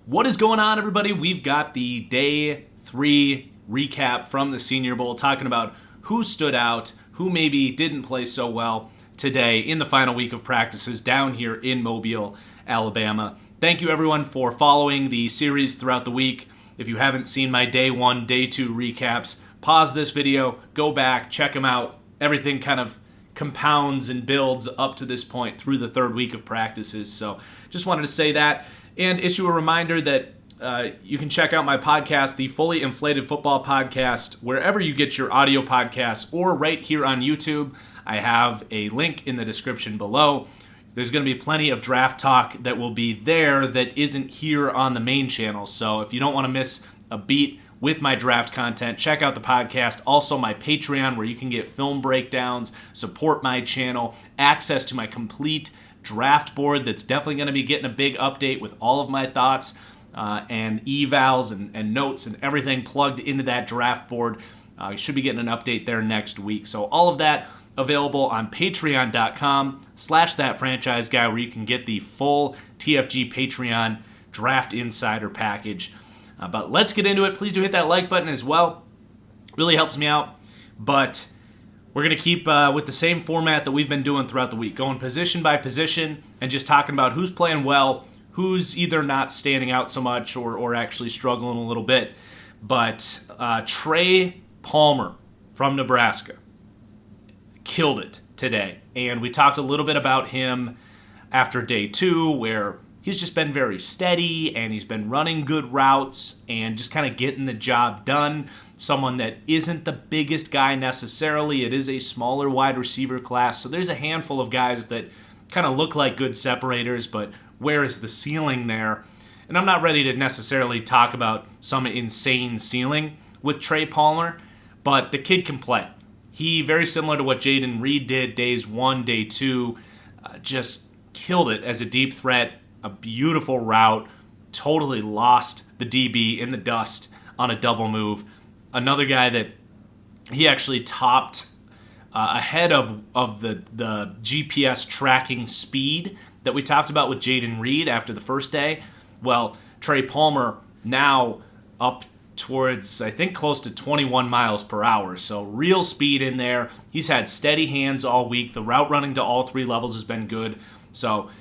What is going on, everybody? We've got the day 3 recap from the Senior Bowl, talking about who stood out, who maybe didn't play so well today in the final week of practices down here in Mobile, Alabama. Thank you, everyone, for following the series throughout the week. If you haven't seen my day 1, day 2 recaps, pause this video, go back, check them out. Everything kind of compounds and builds up to this point through the 3rd week of practices. So just wanted to say that. And issue a reminder that you can check out my podcast, the Fully Inflated Football Podcast, wherever you get your audio podcasts or right here on YouTube. I have a link in the description below. There's going to be plenty of draft talk that will be there that isn't here on the main channel. So if you don't want to miss a beat with my draft content, check out the podcast. Also my Patreon, where you can get film breakdowns, support my channel, access to my complete draft board that's definitely going to be getting a big update with all of my thoughts and evals and notes and everything plugged into that draft board. You should be getting an update there next week. So all of that available on patreon.com/thatfranchiseguy, where you can get the full TFG Patreon Draft Insider package. But let's get into it. Please do hit that like button as well. Really helps me out. But we're going to keep with the same format that we've been doing throughout the week, going position by position and just talking about who's playing well, who's either not standing out so much or actually struggling a little bit. But Trey Palmer from Nebraska killed it today. And we talked a little bit about him after day 2, where he's just been very steady and he's been running good routes and just kind of getting the job done. Someone that isn't the biggest guy necessarily. It is a smaller wide receiver class. So there's a handful of guys that kind of look like good separators, but where is the ceiling there? And I'm not ready to necessarily talk about some insane ceiling with Trey Palmer, but the kid can play. He, very similar to what Jayden Reed did days 1, day 2, just killed it as a deep threat. A beautiful route, totally lost the DB in the dust on a double move. Another guy that he actually topped ahead of the GPS tracking speed that we talked about with Jayden Reed after the first day. Well, Trey Palmer now up towards, I think, close to 21 miles per hour. So real speed in there. He's had steady hands all week. The route running to all 3 levels has been good. So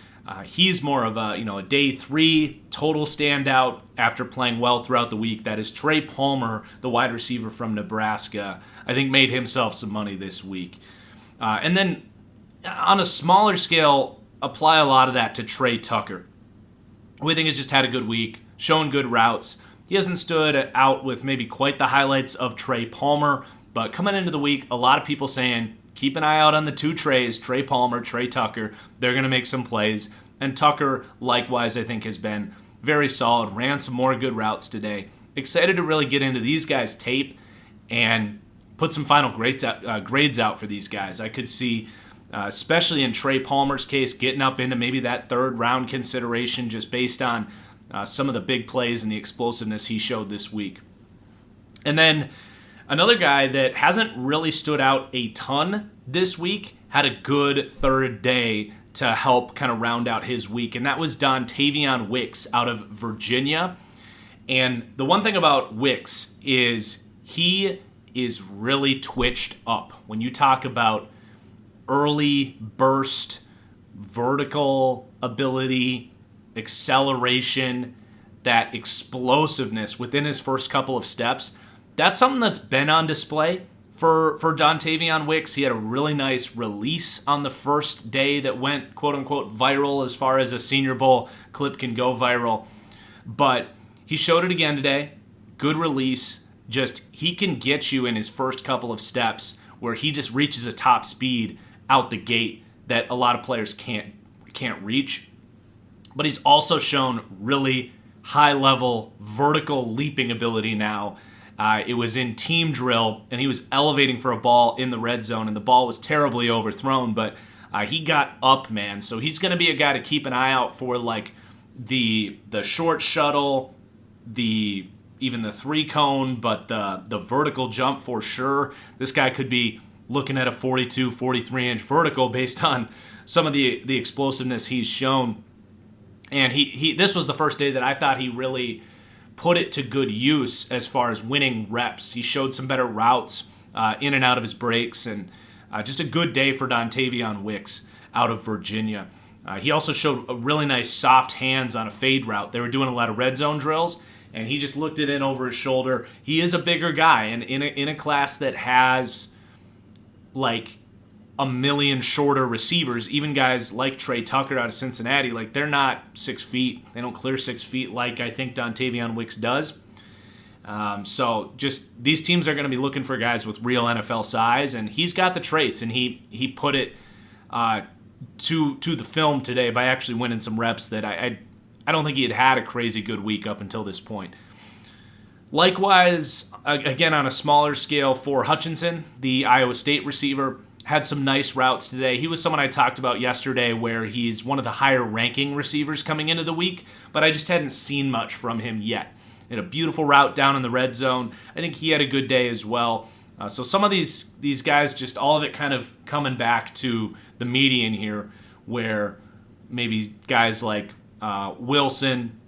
he's more of a day 3 total standout after playing well throughout the week. That is Trey Palmer, the wide receiver from Nebraska. I think made himself some money this week. And then on a smaller scale, apply a lot of that to Trey Tucker, who I think has just had a good week, showing good routes. He hasn't stood out with maybe quite the highlights of Trey Palmer, but coming into the week, a lot of people saying, keep an eye out on the 2 Treys, Trey Palmer, Trey Tucker. They're going to make some plays. And Tucker, likewise, I think has been very solid. Ran some more good routes today. Excited to really get into these guys' tape and put some final grades out for these guys. I could see, especially in Trey Palmer's case, getting up into maybe that 3rd round consideration just based on some of the big plays and the explosiveness he showed this week. And then another guy that hasn't really stood out a ton this week had a good 3rd day to help kind of round out his week, and that was Dontayvion Wicks out of Virginia. And the one thing about Wicks is he is really twitched up. When you talk about early burst, vertical ability, acceleration, that explosiveness within his first couple of steps, that's something that's been on display for Dontayvion Wicks. He had a really nice release on the first day that went, quote-unquote, viral as far as a Senior Bowl clip can go viral. But he showed it again today. Good release. Just he can get you in his first couple of steps where he just reaches a top speed out the gate that a lot of players can't reach. But he's also shown really high-level vertical leaping ability now. It was in team drill, and he was elevating for a ball in the red zone, and the ball was terribly overthrown, but he got up, man. So he's going to be a guy to keep an eye out for, like the short shuttle, even the 3-cone, but the vertical jump for sure. This guy could be looking at a 42, 43-inch vertical based on some of the explosiveness he's shown. And he this was the first day that I thought he really put it to good use as far as winning reps. He showed some better routes in and out of his breaks, and just a good day for Dontavion Wicks out of Virginia. He also showed a really nice soft hands on a fade route. They were doing a lot of red zone drills, and he just looked it in over his shoulder. He is a bigger guy, and in a class that has like a million shorter receivers, even guys like Trey Tucker out of Cincinnati, like they're not 6 feet. They don't clear 6 feet like I think Dontavion Wicks does. So just these teams are going to be looking for guys with real NFL size, and he's got the traits, and he put it to the film today by actually winning some reps that I don't think he had a crazy good week up until this point. Likewise, again on a smaller scale for Hutchinson, the Iowa State receiver, had some nice routes today. He was someone I talked about yesterday where he's one of the higher ranking receivers coming into the week, but I just hadn't seen much from him yet. He had a beautiful route down in the red zone. I think he had a good day as well. So some of these guys, just all of it kind of coming back to the median here, where maybe guys like Wilson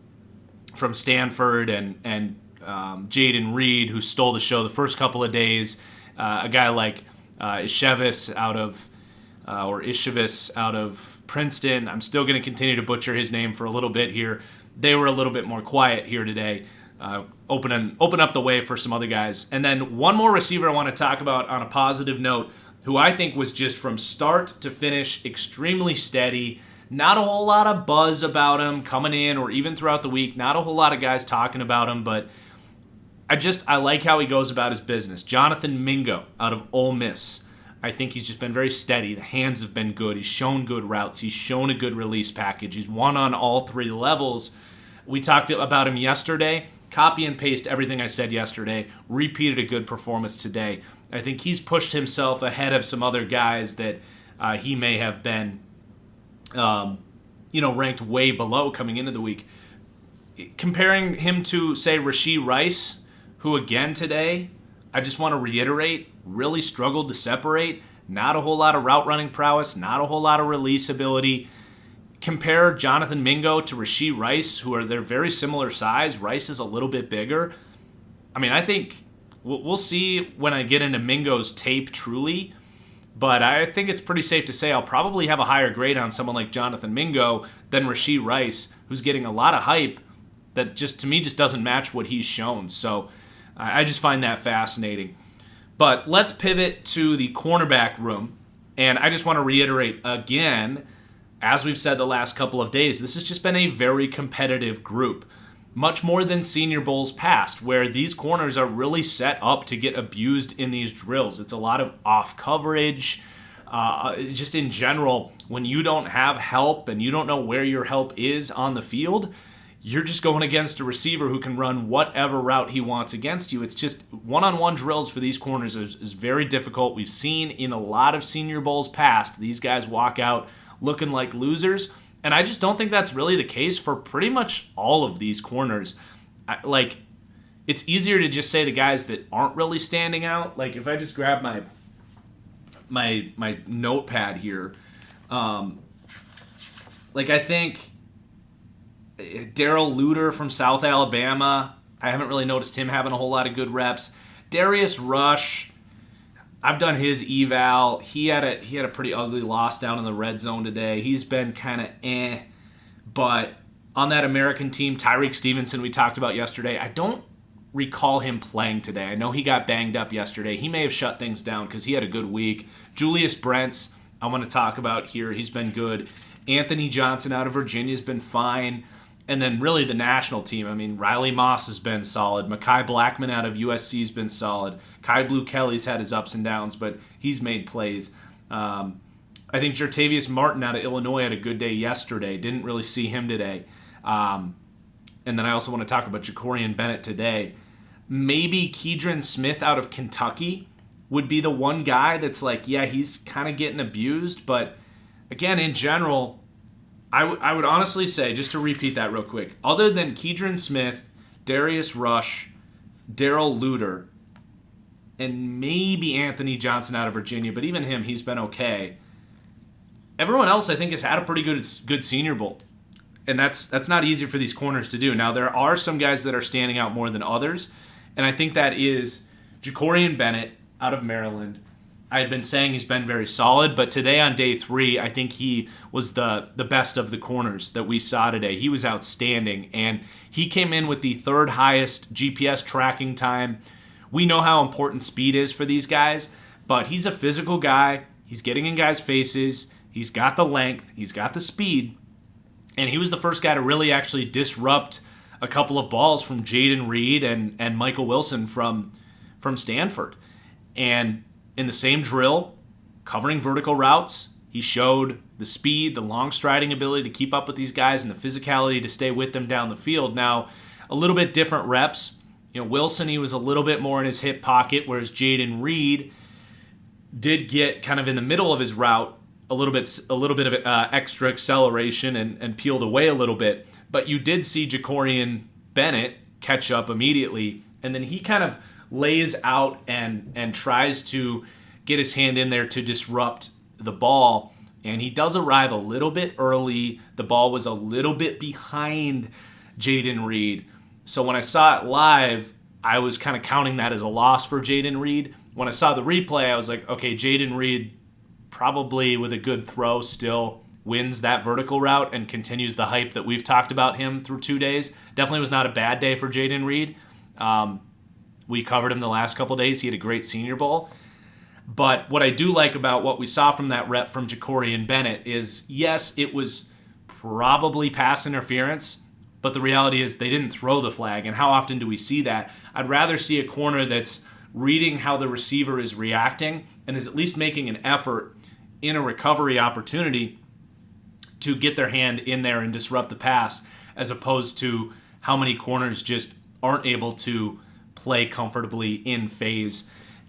from Stanford and Jaden Reed, who stole the show the first couple of days, a guy like Ishevich out of Princeton. I'm still going to continue to butcher his name for a little bit here. They were a little bit more quiet here today, open up the way for some other guys. And then one more receiver I want to talk about on a positive note, who I think was just from start to finish extremely steady. Not a whole lot of buzz about him coming in or even throughout the week. Not a whole lot of guys talking about him, but I like how he goes about his business. Jonathan Mingo out of Ole Miss. I think he's just been very steady. The hands have been good. He's shown good routes. He's shown a good release package. He's won on all three levels. We talked about him yesterday. Copy and paste everything I said yesterday. Repeated a good performance today. I think he's pushed himself ahead of some other guys that he may have been ranked way below coming into the week. Comparing him to, say, Rashee Rice, who again today, I just want to reiterate, really struggled to separate. Not a whole lot of route running prowess, not a whole lot of release ability. Compare Jonathan Mingo to Rashee Rice, they're very similar size. Rice is a little bit bigger. I mean, I think we'll see when I get into Mingo's tape truly, but I think it's pretty safe to say I'll probably have a higher grade on someone like Jonathan Mingo than Rashee Rice, who's getting a lot of hype that just to me just doesn't match what he's shown. So I just find that fascinating. But let's pivot to the cornerback room. And I just want to reiterate again, as we've said the last couple of days, this has just been a very competitive group. Much more than Senior Bowls past, where these corners are really set up to get abused in these drills. It's a lot of off coverage. Just in general, when you don't have help and you don't know where your help is on the field, you're just going against a receiver who can run whatever route he wants against you. It's just one-on-one drills for these corners is very difficult. We've seen in a lot of Senior Bowls past, these guys walk out looking like losers, and I just don't think that's really the case for pretty much all of these corners. It's easier to just say the guys that aren't really standing out. Like, if I just grab my notepad here, I think Darrell Luter from South Alabama, I haven't really noticed him having a whole lot of good reps. Darius Rush, I've done his eval. He had a pretty ugly loss down in the red zone today. He's been kind of but on that American team, Tyreek Stevenson we talked about yesterday, I don't recall him playing today. I know he got banged up yesterday. He may have shut things down because he had a good week. Julius Brents, I want to talk about here. He's been good. Anthony Johnson out of Virginia has been fine. And then really the national team. I mean, Riley Moss has been solid. Mekhi Blackman out of USC has been solid. Kai Blue Kelly's had his ups and downs, but he's made plays. I think Jertavius Martin out of Illinois had a good day yesterday. Didn't really see him today. And then I also want to talk about Jacorian Bennett today. Maybe Keidron Smith out of Kentucky would be the one guy that's like, yeah, he's kind of getting abused. But again, in general, I would honestly say, just to repeat that real quick, other than Keidron Smith, Darius Rush, Darrell Luter, and maybe Anthony Johnson out of Virginia, but even him, he's been okay. Everyone else, I think, has had a pretty good Senior Bowl. And that's not easy for these corners to do. Now, there are some guys that are standing out more than others, and I think that is Jacorian Bennett out of Maryland. I had been saying he's been very solid, but today on day 3, I think he was the best of the corners that we saw today. He was outstanding, and he came in with the 3rd highest GPS tracking time. We know how important speed is for these guys, but he's a physical guy. He's getting in guys' faces. He's got the length. He's got the speed. And he was the first guy to really actually disrupt a couple of balls from Jayden Reed and Michael Wilson from Stanford. And in the same drill, covering vertical routes, he showed the speed, the long striding ability to keep up with these guys, and the physicality to stay with them down the field. Now, a little bit different reps. Wilson, he was a little bit more in his hip pocket, whereas Jayden Reed did get kind of in the middle of his route a little bit of extra acceleration and peeled away a little bit. But you did see Jacorian Bennett catch up immediately, and then he kind of lays out and tries to get his hand in there to disrupt the ball, and he does arrive a little bit early. The ball was a little bit behind Jayden Reed. So when I saw it live, I was kind of counting that as a loss for Jayden Reed. When I saw the replay, I was like, okay, Jayden Reed probably with a good throw still wins that vertical route and continues the hype that we've talked about him through 2 days. Definitely was not a bad day for Jayden Reed. We covered him the last couple days. He had a great Senior Bowl. But what I do like about what we saw from that rep from Jacorian Bennett is, yes, it was probably pass interference, but the reality is they didn't throw the flag. And how often do we see that? I'd rather see a corner that's reading how the receiver is reacting and is at least making an effort in a recovery opportunity to get their hand in there and disrupt the pass, as opposed to how many corners just aren't able to play comfortably in phase.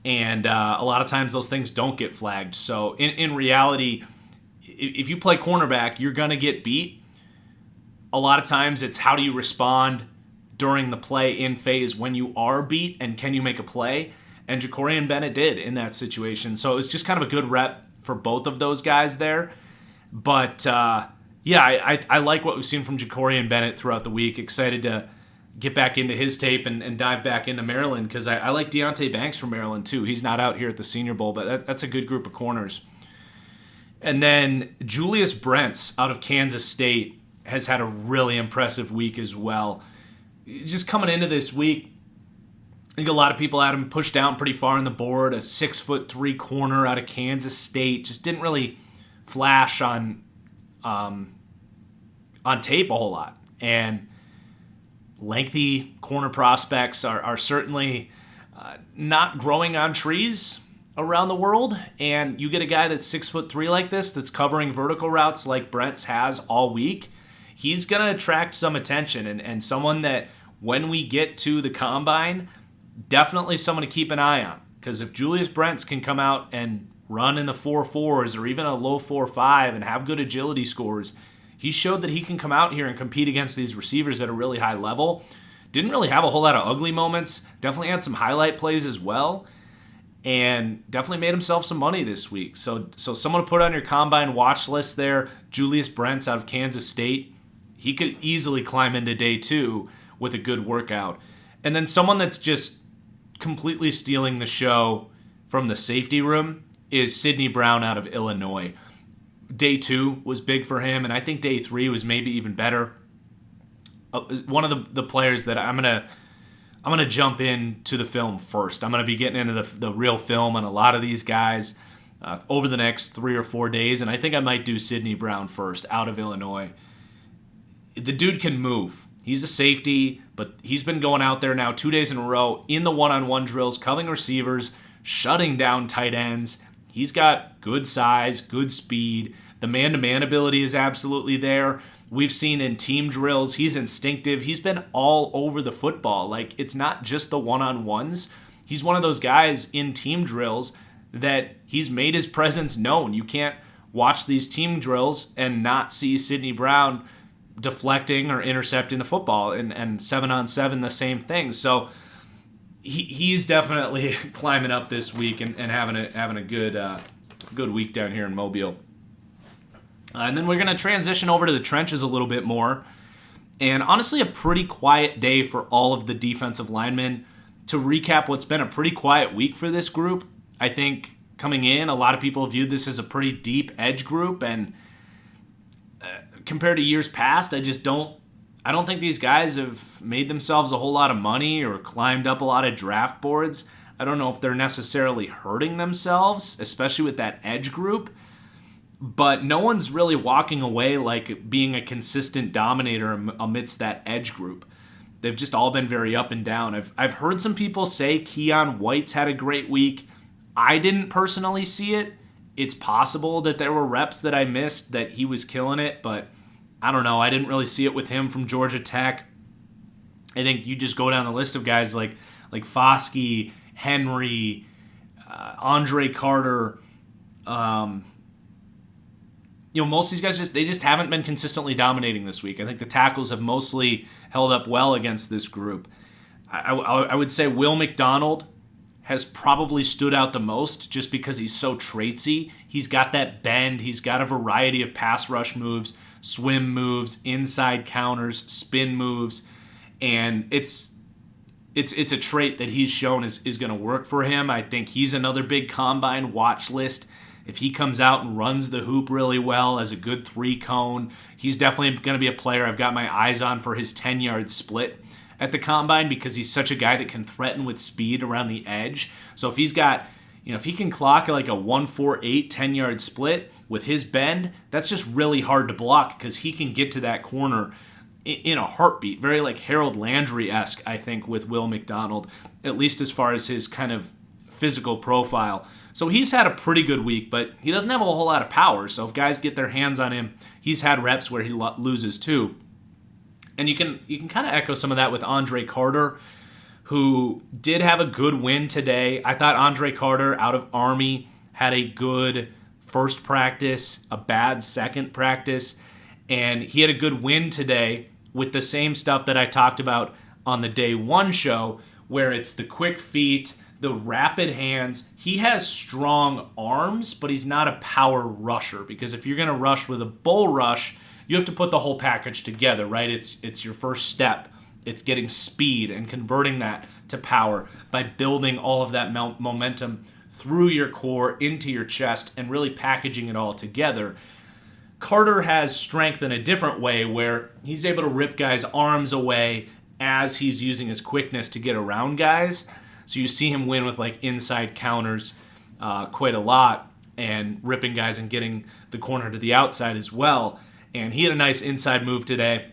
And a lot of times those things don't get flagged. So in reality, if you play cornerback, you're going to get beat. A lot of times it's how do you respond during the play in phase when you are beat, and can you make a play? And Jacorian Bennett did in that situation. So it was just kind of a good rep for both of those guys there. But I like what we've seen from Jacorian Bennett throughout the week. Excited to get back into his tape and dive back into Maryland, because I like Deonte Banks from Maryland too. He's not out here at the Senior Bowl, but that's a good group of corners. And then Julius Brents out of Kansas State has had a really impressive week as well. Just coming into this week, I think a lot of people had him pushed down pretty far on the board. A 6'3" corner out of Kansas State just didn't really flash on tape a whole lot. And lengthy corner prospects are certainly not growing on trees around the world. And you get a guy that's 6'3" like this, that's covering vertical routes like Brents has all week. He's going to attract some attention, and someone that when we get to the combine, definitely someone to keep an eye on. Because if Julius Brents can come out and run in the 4.4s or even a low 4.5 and have good agility scores, he showed that he can come out here and compete against these receivers at a really high level. Didn't really have a whole lot of ugly moments. Definitely had some highlight plays as well. And definitely made himself some money this week. So someone to put on your combine watch list there, Julius Brents out of Kansas State. He could easily climb into day 2 with a good workout. And then someone that's just completely stealing the show from the safety room is Sidney Brown out of Illinois. Day 2 was big for him, and I think day 3 was maybe even better. One of the players that I'm gonna jump into the film first. I'm gonna be getting into the real film on a lot of these guys over the next 3 or 4 days, and I think I might do Sidney Brown first out of Illinois. The dude can move. He's a safety, but he's been going out there now 2 days in a row in the one-on-one drills, covering receivers, shutting down tight ends. He's got good size, good speed. The man-to-man ability is absolutely there. We've seen in team drills, he's instinctive. He's been all over the football. Like, it's not just the one-on-ones. He's one of those guys in team drills that he's made his presence known. You can't watch these team drills and not see Sidney Brown deflecting or intercepting the football, and 7-on-7 the same thing. So he's definitely climbing up this week and having a good week down here in Mobile. And then we're going to transition over to the trenches a little bit more. And honestly, a pretty quiet day for all of the defensive linemen. To recap what's been a pretty quiet week for this group, I think coming in, a lot of people viewed this as a pretty deep edge group. And compared to years past, I don't think these guys have made themselves a whole lot of money or climbed up a lot of draft boards. I don't know if they're necessarily hurting themselves, especially with that edge group. But no one's really walking away like being a consistent dominator amidst that edge group. They've just all been very up and down. I've heard some people say Keon White's had a great week. I didn't personally see it. It's possible that there were reps that I missed that he was killing it, but I don't know. I didn't really see it with him from Georgia Tech. I think you just go down the list of guys like Foskey, Henry, Andre Carter. Most of these guys just haven't been consistently dominating this week. I think the tackles have mostly held up well against this group. I would say Will McDonald has probably stood out the most just because he's so traitsy. He's got that bend. He's got a variety of pass rush moves, swim moves, inside counters, spin moves, and it's a trait that he's shown is going to work for him. I think he's another big combine watch list. If he comes out and runs the hoop really well as a good 3-cone, he's definitely going to be a player I've got my eyes on for his 10-yard split at the combine because he's such a guy that can threaten with speed around the edge. So if he's got, if he can clock like a 1-4-8 10-yard split with his bend, that's just really hard to block because he can get to that corner in a heartbeat. Very like Harold Landry-esque, I think, with Will McDonald, at least as far as his kind of physical profile. So he's had a pretty good week, but he doesn't have a whole lot of power. So if guys get their hands on him, he's had reps where he loses too. And you can kind of echo some of that with Andre Carter, who did have a good win today. I thought Andre Carter out of Army had a good first practice, a bad second practice, and he had a good win today with the same stuff that I talked about on the day one show, where it's the quick feet, the rapid hands. He has strong arms, but he's not a power rusher, because if you're going to rush with a bull rush, you have to put the whole package together, right? It's your first step. It's getting speed and converting that to power by building all of that momentum through your core into your chest and really packaging it all together. Carter has strength in a different way where he's able to rip guys' arms away as he's using his quickness to get around guys. So you see him win with like inside counters quite a lot and ripping guys and getting the corner to the outside as well. And he had a nice inside move today.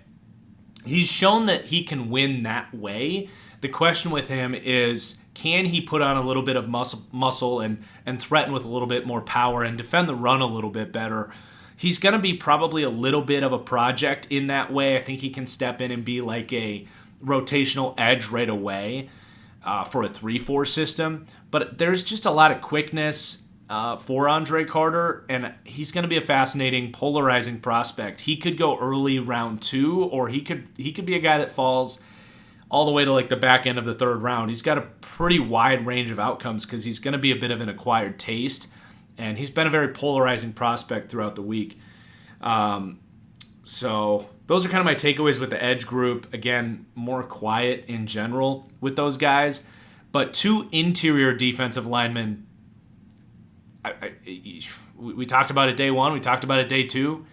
He's shown that he can win that way. The question with him is, can he put on a little bit of muscle and threaten with a little bit more power and defend the run a little bit better? He's going to be probably a little bit of a project in that way. I think he can step in and be like a rotational edge right away for a 3-4 system. But there's just a lot of quickness for Andre Carter, and he's going to be a fascinating, polarizing prospect. He could go early round 2, or he could be a guy that falls all the way to like the back end of the 3rd round. He's got a pretty wide range of outcomes because he's going to be a bit of an acquired taste, and he's been a very polarizing prospect throughout the week. So those are kind of my takeaways with the edge group. Again, more quiet in general with those guys, but 2 interior defensive linemen. We talked about it day 1, we talked about it day 2,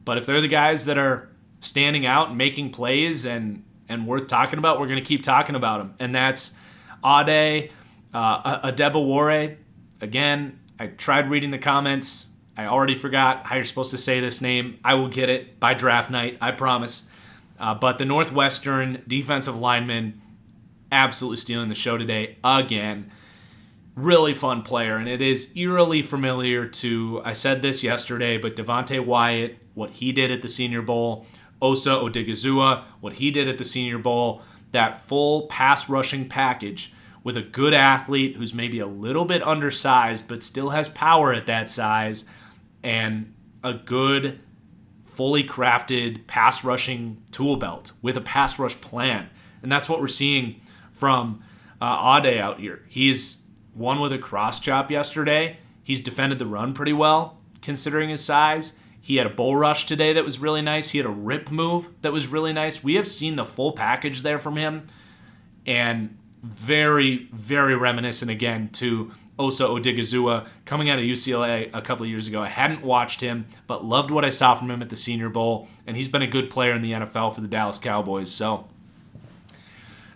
but if they're the guys that are standing out and making plays and worth talking about, we're going to keep talking about them. And that's Ade Adebawore. Again, I tried reading the comments. I already forgot how you're supposed to say this name. I will get it by draft night, I promise. But the Northwestern defensive lineman absolutely stealing the show today again. Really fun player, and it is eerily familiar to, I said this yesterday, but Devonte Wyatt, what he did at the Senior Bowl, Osa Odigizua, what he did at the Senior Bowl, that full pass rushing package with a good athlete who's maybe a little bit undersized but still has power at that size, and a good, fully crafted pass rushing tool belt with a pass rush plan. And that's what we're seeing from Ade out here. He's won with a cross chop yesterday. He's defended the run pretty well, considering his size. He had a bull rush today that was really nice. He had a rip move that was really nice. We have seen the full package there from him, and very, very reminiscent again to Osa Odigizua coming out of UCLA a couple of years ago. I hadn't watched him, but loved what I saw from him at the Senior Bowl, and he's been a good player in the NFL for the Dallas Cowboys. So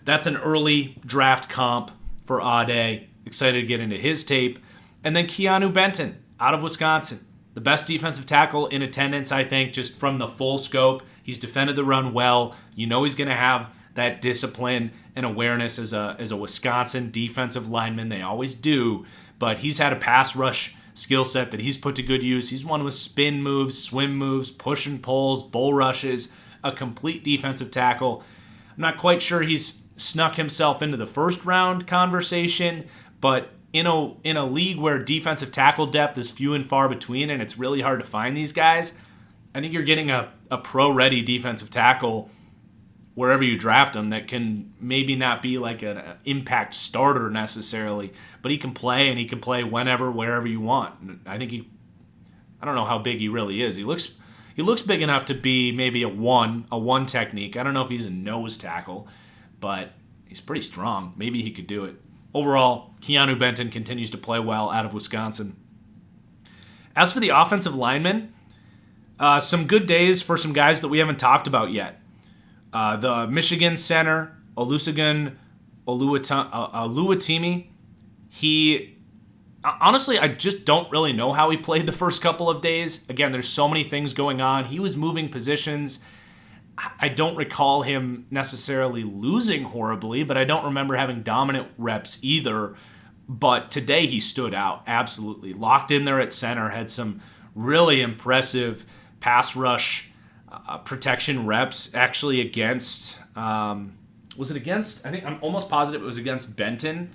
that's an early draft comp for Ade. Excited to get into his tape. And then Keanu Benton out of Wisconsin. The best defensive tackle in attendance, I think, just from the full scope. He's defended the run well. You know he's going to have that discipline and awareness as a Wisconsin defensive lineman. They always do. But he's had a pass rush skill set that he's put to good use. He's one with spin moves, swim moves, push and pulls, bull rushes, a complete defensive tackle. I'm not quite sure he's snuck himself into the first round conversation, but in a league where defensive tackle depth is few and far between and it's really hard to find these guys, I think you're getting a pro-ready defensive tackle wherever you draft him that can maybe not be like an impact starter necessarily, but he can play, and he can play whenever, wherever you want. And I think I don't know how big he really is. He looks big enough to be maybe a one technique. I don't know if he's a nose tackle, but he's pretty strong. Maybe he could do it. Overall, Keanu Benton continues to play well out of Wisconsin. As for the offensive linemen, some good days for some guys that we haven't talked about yet. The Michigan center, Olusegun Oluwatimi, honestly, I just don't really know how he played the first couple of days. Again, there's so many things going on. He was moving positions. I don't recall him necessarily losing horribly, but I don't remember having dominant reps either. But today he stood out, absolutely. Locked in there at center, had some really impressive pass rush protection reps, actually against, was it against, I think I'm almost positive it was against Benton.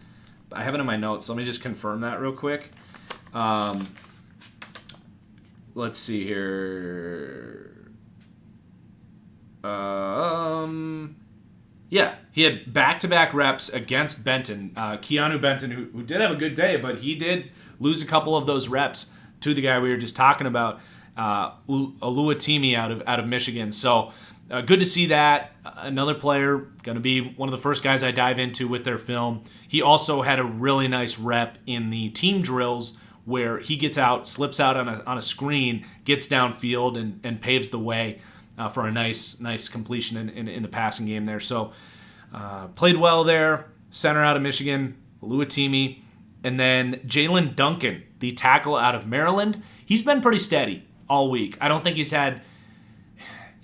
I have it in my notes, so let me just confirm that real quick. Let's see here. Yeah, he had back-to-back reps against Benton. Keanu Benton, who did have a good day, but he did lose a couple of those reps to the guy we were just talking about, Oluwatimi out of Michigan. So good to see that. Another player, going to be one of the first guys I dive into with their film. He also had a really nice rep in the team drills where he gets out, slips out on a screen, gets downfield, and paves the way for a nice completion in the passing game there. So played well there. Center out of Michigan, Oluwatimi. And then Jalen Duncan, the tackle out of Maryland. He's been pretty steady all week. I don't think he's had,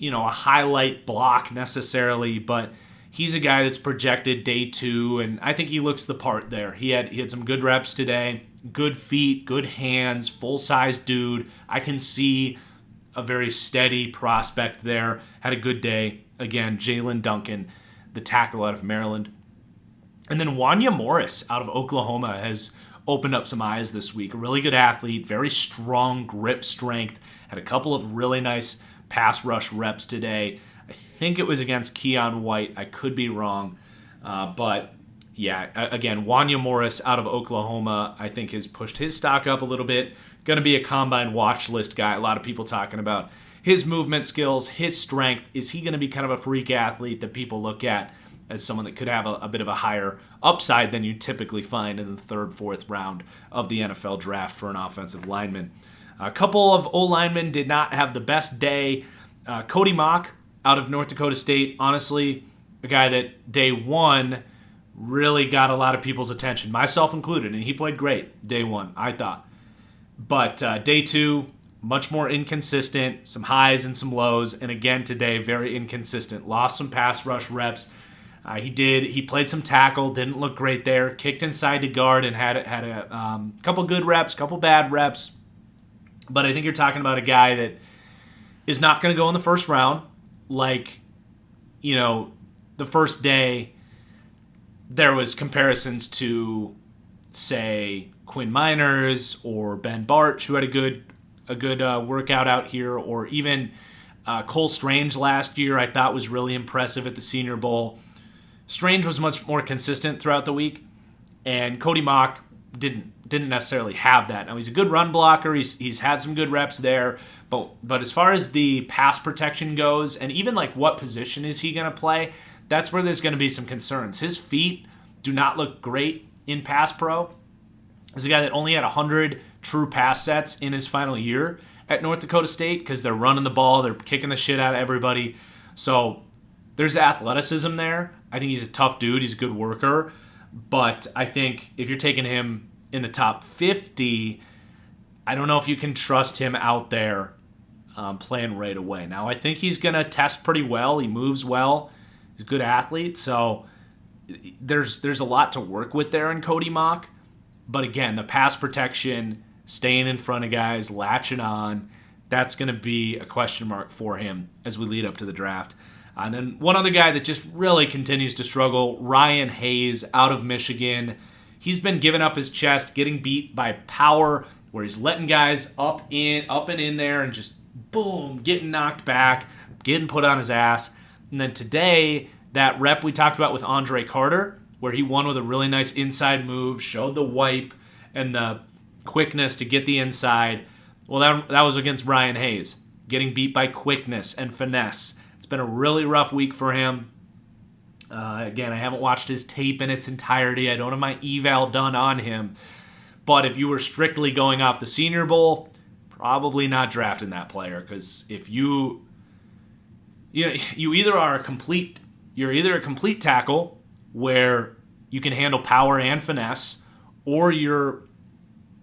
a highlight block necessarily, but he's a guy that's projected day 2, and I think he looks the part there. He had some good reps today, good feet, good hands, full-size dude. I can see a very steady prospect there. Had a good day. Again, Jalen Duncan, the tackle out of Maryland. And then Wanya Morris out of Oklahoma has opened up some eyes this week. A really good athlete, very strong grip strength. Had a couple of really nice pass rush reps today. I think it was against Keon White. I could be wrong. But yeah, again, Wanya Morris out of Oklahoma, I think has pushed his stock up a little bit. Going to be a combine watch list guy. A lot of people talking about his movement skills, his strength. Is he going to be kind of a freak athlete that people look at as someone that could have a bit of a higher upside than you typically find in the 3rd, 4th round of the NFL draft for an offensive lineman? A couple of O-linemen did not have the best day. Cody Mock out of North Dakota State, honestly, a guy that day 1 really got a lot of people's attention, myself included, and he played great day 1, I thought. But day 2, much more inconsistent, some highs and some lows, and again today, very inconsistent. Lost some pass rush reps. He played some tackle, didn't look great there, kicked inside to guard and had a couple good reps, couple bad reps. But I think you're talking about a guy that is not going to go in the first round. Like, the first day there was comparisons to, say, Quinn Miners or Ben Bartch, who had a good workout out here, or even Cole Strange last year I thought was really impressive at the Senior Bowl. Strange was much more consistent throughout the week, and Cody Mock didn't necessarily have that. Now, he's a good run blocker. He's had some good reps there, But as far as the pass protection goes, and even like what position is he going to play, that's where there's going to be some concerns. His feet do not look great in pass pro. As a guy that only had 100 true pass sets in his final year at North Dakota State because they're running the ball, they're kicking the shit out of everybody. So there's athleticism there. I think he's a tough dude. He's a good worker. But I think if you're taking him in the top 50, I don't know if you can trust him out there playing right away. Now, I think he's going to test pretty well. He moves well. He's a good athlete. So there's a lot to work with there in Cody Mauch. But again, the pass protection, staying in front of guys, latching on, that's going to be a question mark for him as we lead up to the draft. And then one other guy that just really continues to struggle, Ryan Hayes out of Michigan. He's been giving up his chest, getting beat by power, where he's letting guys up and in there and just boom, getting knocked back, getting put on his ass. And then today, that rep we talked about with Andre Carter, where he won with a really nice inside move, showed the wipe and the quickness to get the inside. Well, that was against Ryan Hayes, getting beat by quickness and finesse. It's been a really rough week for him. Again, I haven't watched his tape in its entirety. I don't have my eval done on him. But if you were strictly going off the Senior Bowl, probably not drafting that player, because if you either are you're either a complete tackle where you can handle power and finesse, or you're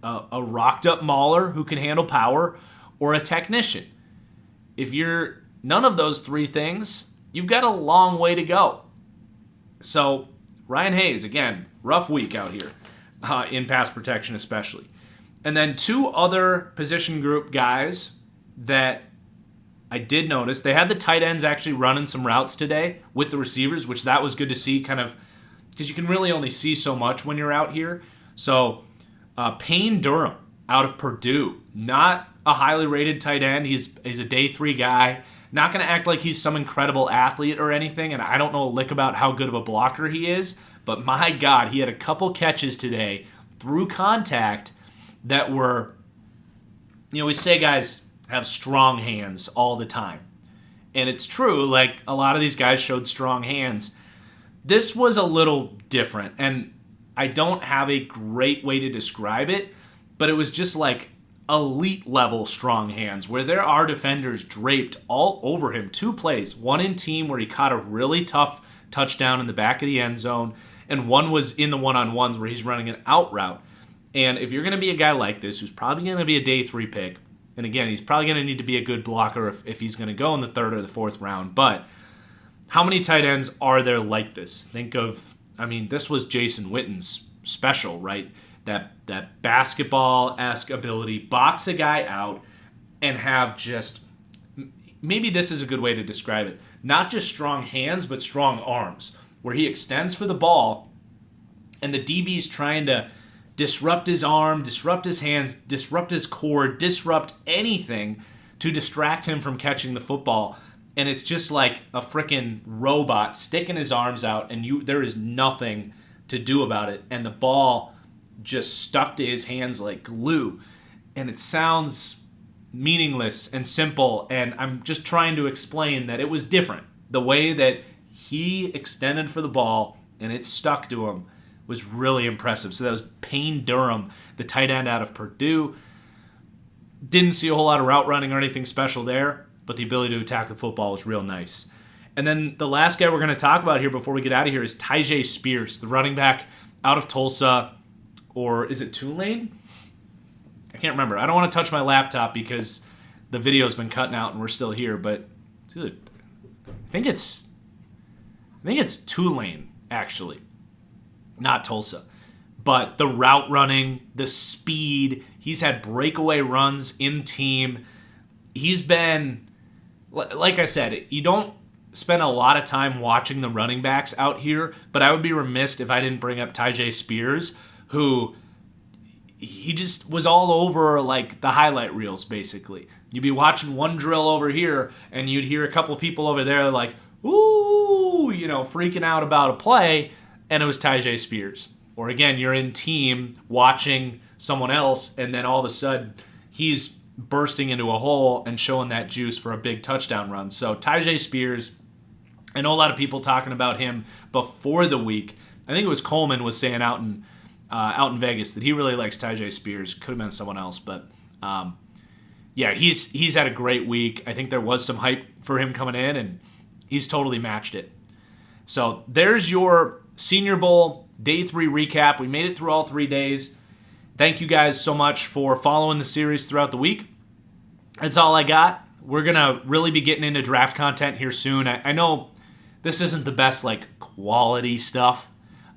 a rocked up mauler who can handle power, or a technician. If you're none of those three things, you've got a long way to go. So Ryan Hayes, again, rough week out here in pass protection especially. And then two other position group guys that I did notice, they had the tight ends actually running some routes today with the receivers, which that was good to see, kind of because you can really only see so much when you're out here. So Payne Durham out of Purdue, not a highly rated tight end. He's a day 3 guy. Not going to act like he's some incredible athlete or anything, and I don't know a lick about how good of a blocker he is, but my God, he had a couple catches today through contact that were, we say guys have strong hands all the time. And it's true, like a lot of these guys showed strong hands. This was a little different, and I don't have a great way to describe it, but it was just like elite level strong hands where there are defenders draped all over him. 2 plays, one in team where he caught a really tough touchdown in the back of the end zone, and one was in the one-on-ones where he's running an out route. And if you're going to be a guy like this who's probably going to be a day 3 pick, and again, he's probably going to need to be a good blocker if he's going to go in the 3rd or the 4th round, but how many tight ends are there like this? Think of, this was Jason Witten's special, right? That basketball-esque ability, box a guy out and have just, maybe this is a good way to describe it, not just strong hands, but strong arms, where he extends for the ball and the DB's trying to disrupt his arm, disrupt his hands, disrupt his core, disrupt anything to distract him from catching the football. And it's just like a freaking robot sticking his arms out, and there is nothing to do about it. And the ball just stuck to his hands like glue. And it sounds meaningless and simple, and I'm just trying to explain that it was different. The way that he extended for the ball and it stuck to him was really impressive. So that was Payne Durham, the tight end out of Purdue. Didn't see a whole lot of route running or anything special there, but the ability to attack the football was real nice. And then the last guy we're going to talk about here before we get out of here is Tyjae Spears, the running back out of Tulsa, or is it Tulane? I can't remember. I don't want to touch my laptop because the video's been cutting out and we're still here, but dude, I think it's Tulane, actually, not Tulsa. But the route running, the speed, he's had breakaway runs in team. He's been, like I said, you don't spend a lot of time watching the running backs out here, but I would be remiss if I didn't bring up Tyjae Spears, who he just was all over like the highlight reels, basically. You'd be watching one drill over here, and you'd hear a couple people over there like, ooh, freaking out about a play, and it was Tyjae Spears. Or again, you're in team watching someone else, and then all of a sudden he's bursting into a hole and showing that juice for a big touchdown run. So Tyjae Spears, I know a lot of people talking about him before the week. I think it was Coleman was saying out in Vegas that he really likes Tyjae Spears. Could have been someone else, but yeah, he's had a great week. I think there was some hype for him coming in, and he's totally matched it. So there's your Senior Bowl Day 3 recap. We made it through all 3 days. Thank you guys so much for following the series throughout the week. That's all I got. We're going to really be getting into draft content here soon. I know this isn't the best quality stuff.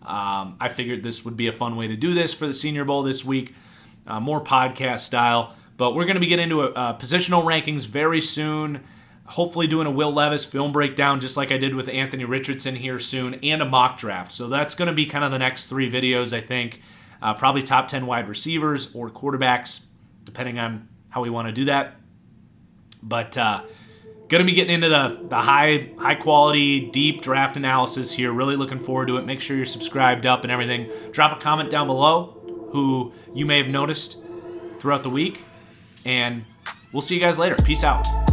I figured this would be a fun way to do this for the Senior Bowl this week, more podcast style. But we're going to be getting into positional rankings very soon. Hopefully doing a Will Levis film breakdown just like I did with Anthony Richardson here soon, and a mock draft. So that's going to be kind of the next 3 videos, I think. Probably top 10 wide receivers or quarterbacks, depending on how we want to do that. But going to be getting into the high quality, deep draft analysis here. Really looking forward to it. Make sure you're subscribed up and everything. Drop a comment down below who you may have noticed throughout the week. And we'll see you guys later. Peace out.